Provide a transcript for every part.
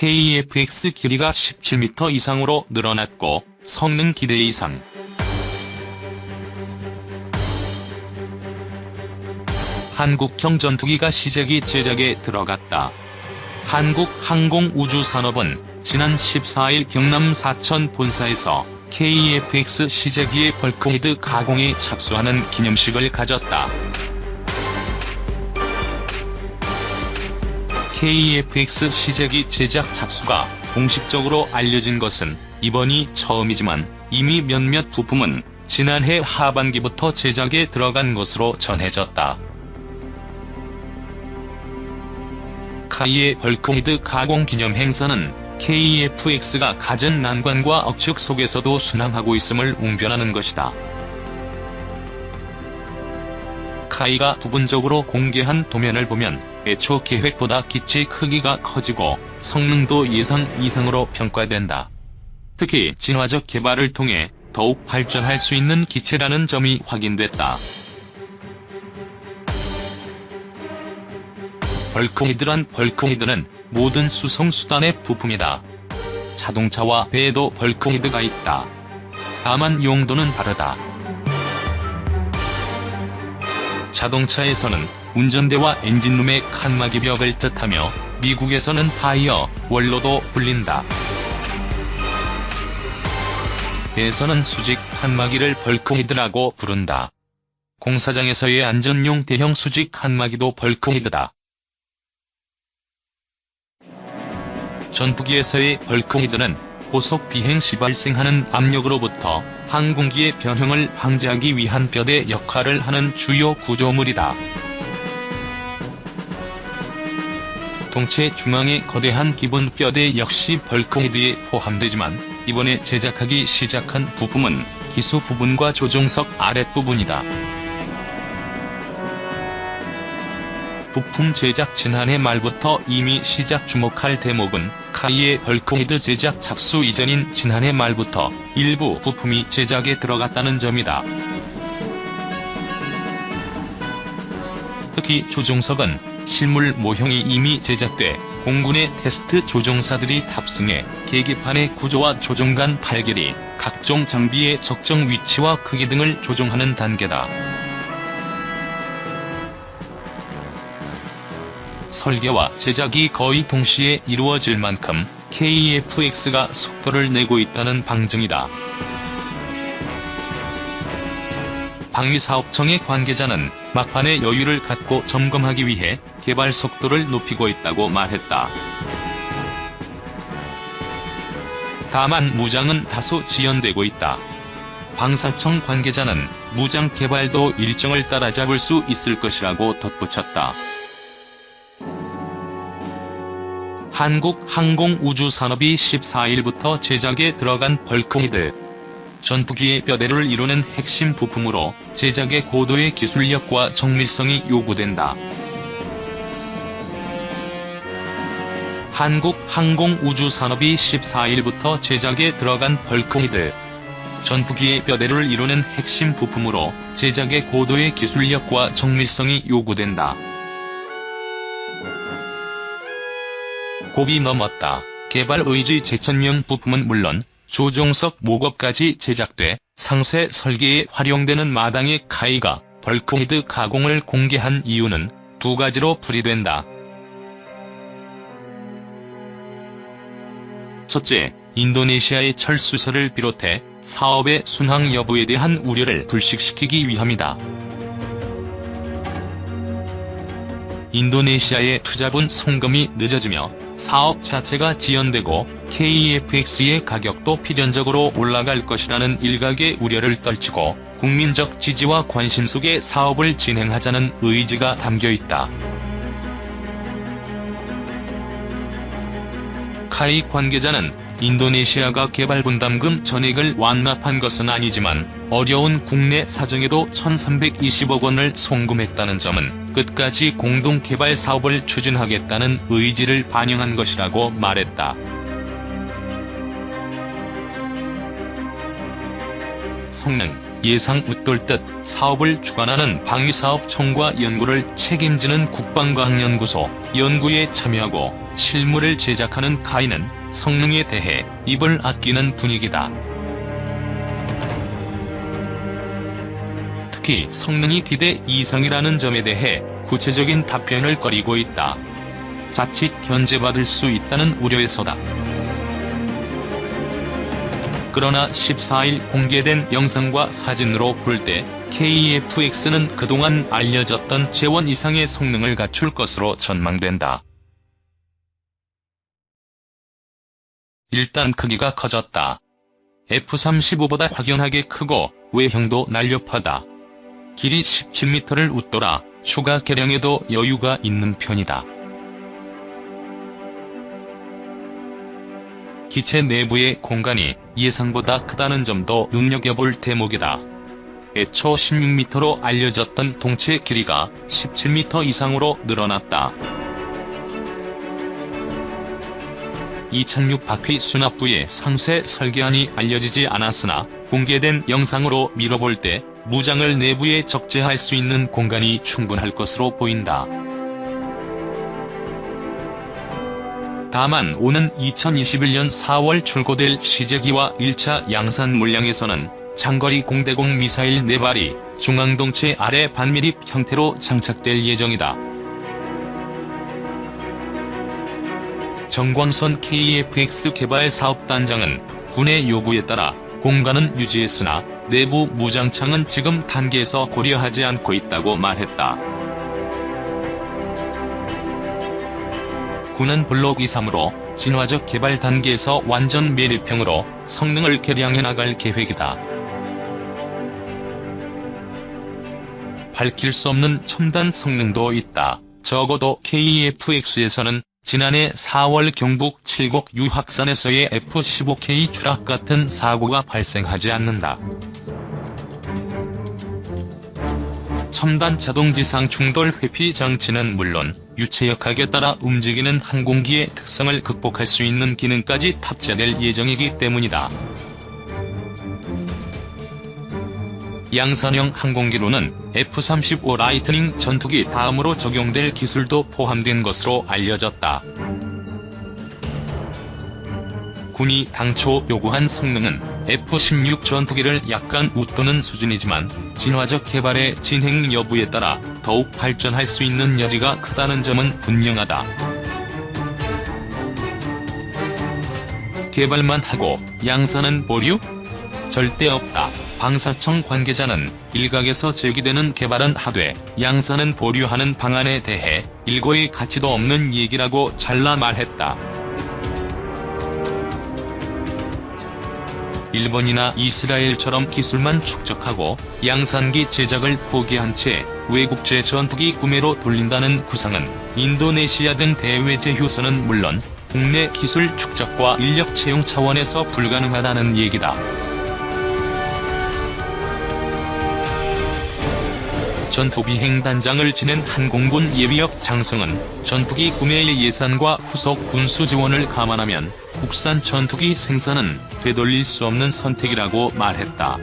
KEFX 길이가 17m 이상으로 늘어났고 성능 기대 이상. 한국형 전투기가 시제기 제작에 들어갔다. 한국항공우주산업은 지난 14일 경남 사천 본사에서 KEFX 시제기의 벌크헤드 가공에 착수하는 기념식을 가졌다. KEFX 시제기 제작 착수가 공식적으로 알려진 것은 이번이 처음이지만 이미 몇몇 부품은 지난해 하반기부터 제작에 들어간 것으로 전해졌다. 카이의 벌크헤드 가공 기념 행사는 KEFX가 갖은 난관과 억측 속에서도 순항하고 있음을 웅변하는 것이다. 카이가 부분적으로 공개한 도면을 보면 애초 계획보다 기체 크기가 커지고 성능도 예상 이상으로 평가된다. 특히 진화적 개발을 통해 더욱 발전할 수 있는 기체라는 점이 확인됐다. 벌크헤드는 모든 수송수단의 부품이다. 자동차와 배에도 벌크헤드가 있다. 다만 용도는 다르다. 자동차에서는 운전대와 엔진룸의 칸막이 벽을 뜻하며 미국에서는 타이어, 원로도 불린다. 배에서는 수직 칸막이를 벌크헤드라고 부른다. 공사장에서의 안전용 대형 수직 칸막이도 벌크헤드다. 전투기에서의 벌크헤드는 고속 비행 시 발생하는 압력으로부터 항공기의 변형을 방지하기 위한 뼈대 역할을 하는 주요 구조물이다. 동체 중앙의 거대한 기본 뼈대 역시 벌크헤드에 포함되지만 이번에 제작하기 시작한 부품은 기수 부분과 조종석 아랫부분이다. 부품 제작 지난해 말부터 이미 시작. 주목할 대목은 카이의 벌크헤드 제작 착수 이전인 지난해 말부터 일부 부품이 제작에 들어갔다는 점이다. 특히 조종석은 실물 모형이 이미 제작돼 공군의 테스트 조종사들이 탑승해 계기판의 구조와 조종간 발길이, 각종 장비의 적정 위치와 크기 등을 조종하는 단계다. 설계와 제작이 거의 동시에 이루어질 만큼 KEFX가 속도를 내고 있다는 방증이다. 방위사업청의 관계자는 막판에 여유를 갖고 점검하기 위해 개발 속도를 높이고 있다고 말했다. 다만 무장은 다소 지연되고 있다. 방사청 관계자는 무장 개발도 일정을 따라잡을 수 있을 것이라고 덧붙였다. 한국항공우주산업이 14일부터 제작에 들어간 벌크헤드. 전투기의 뼈대를 이루는 핵심 부품으로 제작에 고도의 기술력과 정밀성이 요구된다. 한국항공우주산업이 14일부터 제작에 들어간 벌크헤드. 전투기의 뼈대를 이루는 핵심 부품으로 제작에 고도의 기술력과 정밀성이 요구된다. 고비 넘었다. 개발 의지 제천명 부품은 물론 조종석 목업까지 제작돼 상세 설계에 활용되는 마당의 카이가 벌크헤드 가공을 공개한 이유는 두 가지로 풀이된다. 첫째, 인도네시아의 철수설을 비롯해 사업의 순항 여부에 대한 우려를 불식시키기 위함이다. 인도네시아의 투자분 송금이 늦어지며 사업 자체가 지연되고 KEFX의 가격도 필연적으로 올라갈 것이라는 일각의 우려를 떨치고 국민적 지지와 관심 속에 사업을 진행하자는 의지가 담겨있다. 카이 관계자는 인도네시아가 개발 분담금 전액을 완납한 것은 아니지만 어려운 국내 사정에도 1320억 원을 송금했다는 점은 끝까지 공동 개발 사업을 추진하겠다는 의지를 반영한 것이라고 말했다. 성능, 예상 웃돌듯 사업을 주관하는 방위사업청과 연구를 책임지는 국방과학연구소 연구에 참여하고 실무를 제작하는 카이는 성능에 대해 입을 아끼는 분위기다. 특히 성능이 기대 이상이라는 점에 대해 구체적인 답변을 꺼리고 있다. 자칫 견제받을 수 있다는 우려에서다. 그러나 14일 공개된 영상과 사진으로 볼 때 KF-X는 그동안 알려졌던 제1 이상의 성능을 갖출 것으로 전망된다. 일단 크기가 커졌다. F-35보다 확연하게 크고 외형도 날렵하다. 길이 17m를 웃돌아 추가 개량에도 여유가 있는 편이다. 기체 내부의 공간이 예상보다 크다는 점도 눈여겨볼 대목이다. 애초 16m로 알려졌던 동체 길이가 17m 이상으로 늘어났다. 2006 바퀴 수납부의 상세 설계안이 알려지지 않았으나 공개된 영상으로 미뤄볼 때 무장을 내부에 적재할 수 있는 공간이 충분할 것으로 보인다. 다만 오는 2021년 4월 출고될 시제기와 1차 양산 물량에서는 장거리 공대공 미사일 4발이 중앙동체 아래 반밀입 형태로 장착될 예정이다. 정광선 KF-X 개발 사업단장은 군의 요구에 따라 공간은 유지했으나 내부 무장창은 지금 단계에서 고려하지 않고 있다고 말했다. 군은 블록 2-3으로 진화적 개발 단계에서 완전 매립형으로 성능을 개량해 나갈 계획이다. 밝힐 수 없는 첨단 성능도 있다. 적어도 KF-X에서는 지난해 4월 경북 칠곡 유학산에서의 F-15K 추락 같은 사고가 발생하지 않는다. 첨단 자동지상 충돌 회피 장치는 물론 유체역학에 따라 움직이는 항공기의 특성을 극복할 수 있는 기능까지 탑재될 예정이기 때문이다. 양산형 항공기로는 F-35 라이트닝 전투기 다음으로 적용될 기술도 포함된 것으로 알려졌다. 군이 당초 요구한 성능은 F-16 전투기를 약간 웃도는 수준이지만 진화적 개발의 진행 여부에 따라 더욱 발전할 수 있는 여지가 크다는 점은 분명하다. 개발만 하고 양산은 보류? 절대 없다. 방사청 관계자는 일각에서 제기되는 개발은 하되 양산은 보류하는 방안에 대해 일고의 가치도 없는 얘기라고 잘라 말했다. 일본이나 이스라엘처럼 기술만 축적하고 양산기 제작을 포기한 채 외국제 전투기 구매로 돌린다는 구상은 인도네시아 등 대외제 효소는 물론 국내 기술 축적과 인력 채용 차원에서 불가능하다는 얘기다. 전투비행단장을 지낸 항공군 예비역 장성은 전투기 구매의 예산과 후속 군수 지원을 감안하면 국산 전투기 생산은 되돌릴 수 없는 선택이라고 말했다.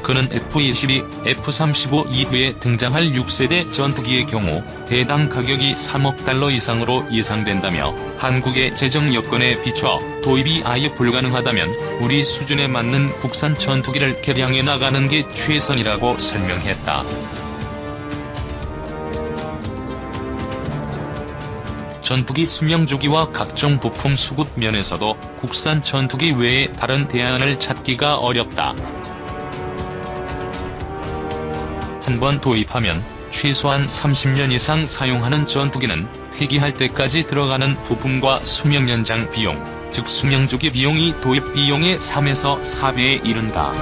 그는 F-22, F-35 이후에 등장할 6세대 전투기의 경우 대당 가격이 3억 달러 이상으로 예상된다며 한국의 재정 여건에 비춰 도입이 아예 불가능하다면 우리 수준에 맞는 국산 전투기를 개량해 나가는 게 최선이라고 설명했다. 전투기 수명 주기와 각종 부품 수급 면에서도 국산 전투기 외에 다른 대안을 찾기가 어렵다. 한번 도입하면 최소한 30년 이상 사용하는 전투기는 폐기할 때까지 들어가는 부품과 수명 연장 비용, 즉 수명주기 비용이 도입 비용의 3에서 4배에 이른다.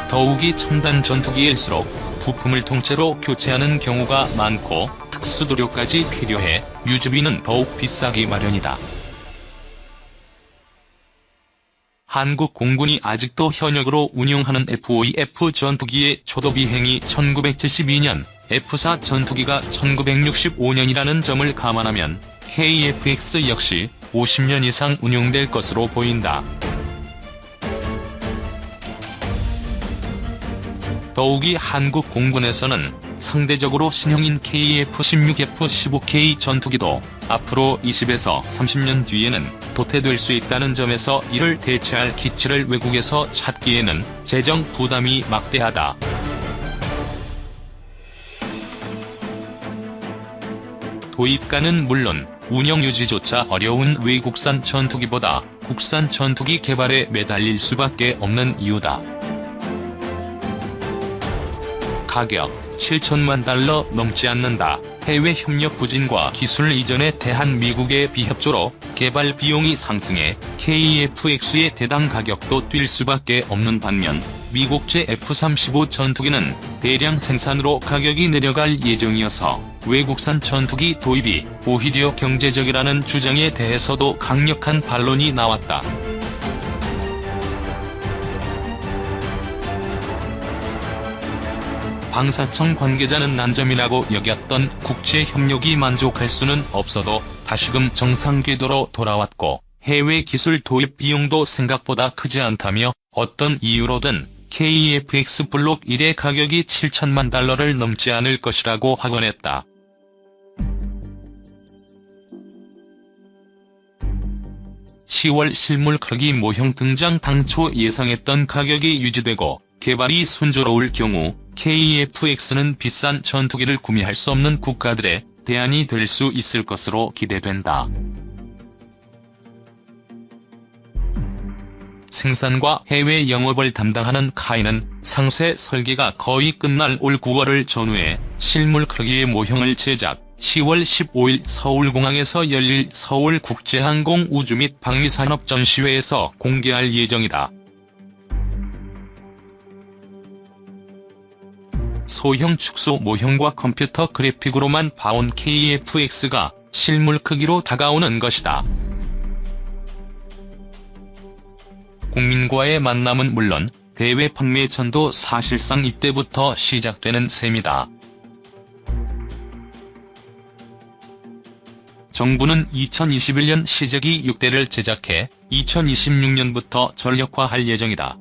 더욱이 첨단 전투기일수록 부품을 통째로 교체하는 경우가 많고 특수도료까지 필요해 유지비는 더욱 비싸기 마련이다. 한국 공군이 아직도 현역으로 운용하는 F-5F 전투기의 초도비행이 1972년, F-4 전투기가 1965년이라는 점을 감안하면 KF-X 역시 50년 이상 운용될 것으로 보인다. 더욱이 한국 공군에서는 상대적으로 신형인 KF-16F-15K 전투기도 앞으로 20에서 30년 뒤에는 도태될 수 있다는 점에서 이를 대체할 기체를 외국에서 찾기에는 재정 부담이 막대하다. 도입가는 물론 운영 유지조차 어려운 외국산 전투기보다 국산 전투기 개발에 매달릴 수밖에 없는 이유다. 가격 7천만 달러 넘지 않는다. 해외 협력 부진과 기술 이전에 대한 미국의 비협조로 개발 비용이 상승해 KF-X의 대당 가격도 뛸 수밖에 없는 반면 미국제 F-35 전투기는 대량 생산으로 가격이 내려갈 예정이어서 외국산 전투기 도입이 오히려 경제적이라는 주장에 대해서도 강력한 반론이 나왔다. 방사청 관계자는 난점이라고 여겼던 국제협력이 만족할 수는 없어도 다시금 정상 궤도로 돌아왔고 해외 기술 도입 비용도 생각보다 크지 않다며 어떤 이유로든 KF-X 블록 1의 가격이 7천만 달러를 넘지 않을 것이라고 확언했다. (10월) 실물 크기 모형 등장. 당초 예상했던 가격이 유지되고 개발이 순조로울 경우 KF-X는 비싼 전투기를 구매할 수 없는 국가들의 대안이 될 수 있을 것으로 기대된다. 생산과 해외 영업을 담당하는 카이는 상세 설계가 거의 끝날 올 9월을 전후해 실물 크기의 모형을 제작, 10월 15일 서울공항에서 열릴 서울국제항공 우주 및 방위산업 전시회에서 공개할 예정이다. 소형 축소 모형과 컴퓨터 그래픽으로만 봐온 KF-X가 실물 크기로 다가오는 것이다. 국민과의 만남은 물론 대외 판매 전도 사실상 이때부터 시작되는 셈이다. 정부는 2021년 시제기 6대를 제작해 2026년부터 전력화할 예정이다.